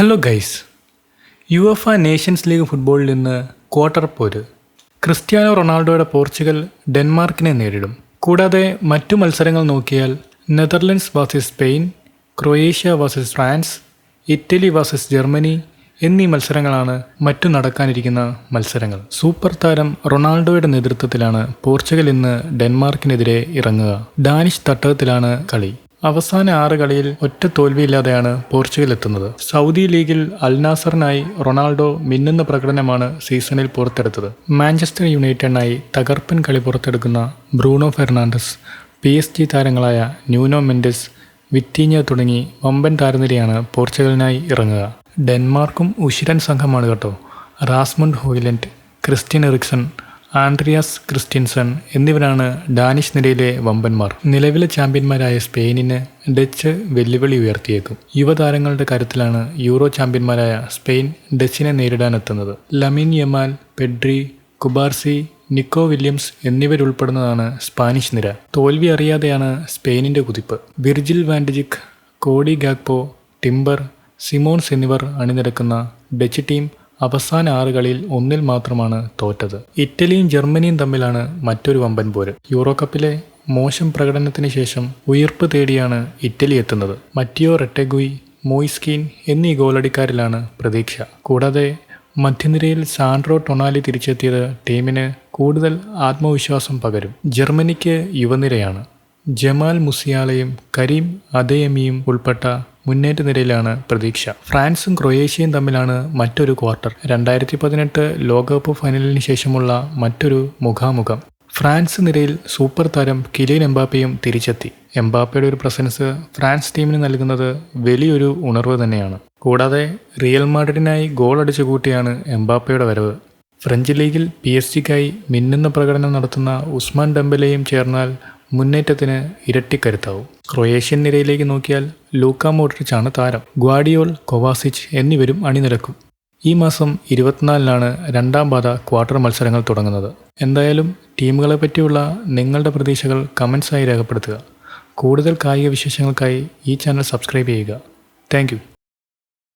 Hello guys, യുഎഫ Nations league ഫുട്ബോളിൽ ഇന്ന് quarter പോര്. ക്രിസ്ത്യാനോ റൊണാൾഡോയുടെ പോർച്ചുഗൽ ഡെൻമാർക്കിനെ നേരിടും. കൂടാതെ മറ്റു മത്സരങ്ങൾ നോക്കിയാൽ Netherlands versus Spain, Croatia versus France, Italy versus Germany എന്നീ മത്സരങ്ങളാണ് മറ്റു നടക്കാനിരിക്കുന്ന മത്സരങ്ങൾ. സൂപ്പർ താരം റൊണാൾഡോയുടെ നേതൃത്വത്തിലാണ് പോർച്ചുഗൽ ഇന്ന് ഡെൻമാർക്കിനെതിരെ ഇറങ്ങുക. ഡാനിഷ് തട്ടകത്തിലാണ് കളി. അവസാന 6 കളിയിൽ ഒറ്റ തോൽവിയില്ലാതെയാണ് പോർച്ചുഗൽ എത്തുന്നത്. സൗദി ലീഗിൽ അൽനാസറിനായി റൊണാൾഡോ മിന്നുന്ന പ്രകടനമാണ് സീസണിൽ പുറത്തെടുത്തത്. മാഞ്ചസ്റ്റർ യുണൈറ്റഡിനായി തകർപ്പൻ കളി പുറത്തെടുക്കുന്ന ബ്രൂണോ ഫെർണാണ്ടസ്, PSG താരങ്ങളായ ന്യൂനോ മെൻഡസ്, വിറ്റീഞ്ഞ തുടങ്ങി വമ്പൻ താരനിരയാണ് പോർച്ചുഗലിനായി ഇറങ്ങുക. ഡെൻമാർക്കും ഉശിരൻ സംഘമാണ് കേട്ടോ. Rasmus Hojlund, Christian Eriksen, Andreas Christensen എന്നിവരാണ് ഡാനിഷ് നിരയിലെ വമ്പന്മാർ. നിലവിലെ ചാമ്പ്യന്മാരായ സ്പെയിനിന് ഡച്ച് വെല്ലുവിളി ഉയർത്തിയേക്കും. യുവതാരങ്ങളുടെ കരുത്തിലാണ് യൂറോ ചാമ്പ്യന്മാരായ സ്പെയിൻ ഡച്ചിനെ നേരിടാനെത്തുന്നത്. Lamine Yamal, Pedri, Cubarsi, Nico Williams എന്നിവരുൾപ്പെടുന്നതാണ് സ്പാനിഷ് നിര. തോൽവി അറിയാതെയാണ് സ്പെയിനിന്റെ കുതിപ്പ്. Virgil van Dijk, Cody Gakpo, Timber, Simons എന്നിവർ അണിനിരക്കുന്ന ഡച്ച് ടീം അവസാന 6 കളിയിൽ 1 മാത്രമാണ് തോറ്റത്. ഇറ്റലിയും ജർമ്മനിയും തമ്മിലാണ് മറ്റൊരു വമ്പൻ പോര്. യൂറോ കപ്പിലെ മോശം പ്രകടനത്തിന് ശേഷം ഉയിർപ്പ് തേടിയാണ് ഇറ്റലി എത്തുന്നത്. മറ്റിയോ റെറ്റഗുയി, മോയിസ്കീൻ എന്നീ ഗോളടിക്കാരിലാണ് പ്രതീക്ഷ. കൂടാതെ മധ്യനിരയിൽ സാൻഡ്രോ ടൊണാലി തിരിച്ചെത്തിയത് ടീമിന് കൂടുതൽ ആത്മവിശ്വാസം പകരും. ജർമ്മനിക്ക് യുവനിരയാണ്. ജമാൽ മുസിയാലയും കരീം അദയമിയും ഉൾപ്പെട്ട മുന്നേറ്റ നിരയിലാണ് പ്രതീക്ഷ. ഫ്രാൻസും ക്രൊയേഷ്യയും തമ്മിലാണ് മറ്റൊരു ക്വാർട്ടർ. 2018 ലോകകപ്പ് ഫൈനലിന് ശേഷമുള്ള മറ്റൊരു മുഖാമുഖം. ഫ്രാൻസ് നിരയിൽ സൂപ്പർ താരം കിലിയൻ എംബാപ്പയും തിരിച്ചെത്തി. എംബാപ്പയുടെ ഒരു പ്രസൻസ് ഫ്രാൻസ് ടീമിന് നൽകുന്നത് വലിയൊരു ഉണർവ് തന്നെയാണ്. കൂടാതെ റിയൽ മാഡ്രിഡിനായി ഗോൾ അടിച്ചു കൂട്ടിയാണ് എംബാപ്പയുടെ വരവ്. ഫ്രഞ്ച് ലീഗിൽ PSG മിന്നുന്ന പ്രകടനം നടത്തുന്ന ഉസ്മാൻ ഡെംബലെയും ചേർന്നാൽ മുന്നേറ്റത്തിന് ഇരട്ടിക്കരുത്താവും. ക്രൊയേഷ്യൻ നിരയിലേക്ക് നോക്കിയാൽ ലൂക്ക മോഡ്രിച്ചാണ് താരം. ഗ്വാഡിയോൾ, കൊവാസിച്ച് എന്നിവരും അണിനിരക്കും. ഈ മാസം 24-നാണ് 2ാം പാദ ക്വാർട്ടർ മത്സരങ്ങൾ തുടങ്ങുന്നത്. എന്തായാലും ടീമുകളെ പറ്റിയുള്ള നിങ്ങളുടെ പ്രതീക്ഷകൾ കമൻസായി രേഖപ്പെടുത്തുക. കൂടുതൽ കായിക വിശേഷങ്ങൾക്കായി ഈ ചാനൽ സബ്സ്ക്രൈബ് ചെയ്യുക. താങ്ക്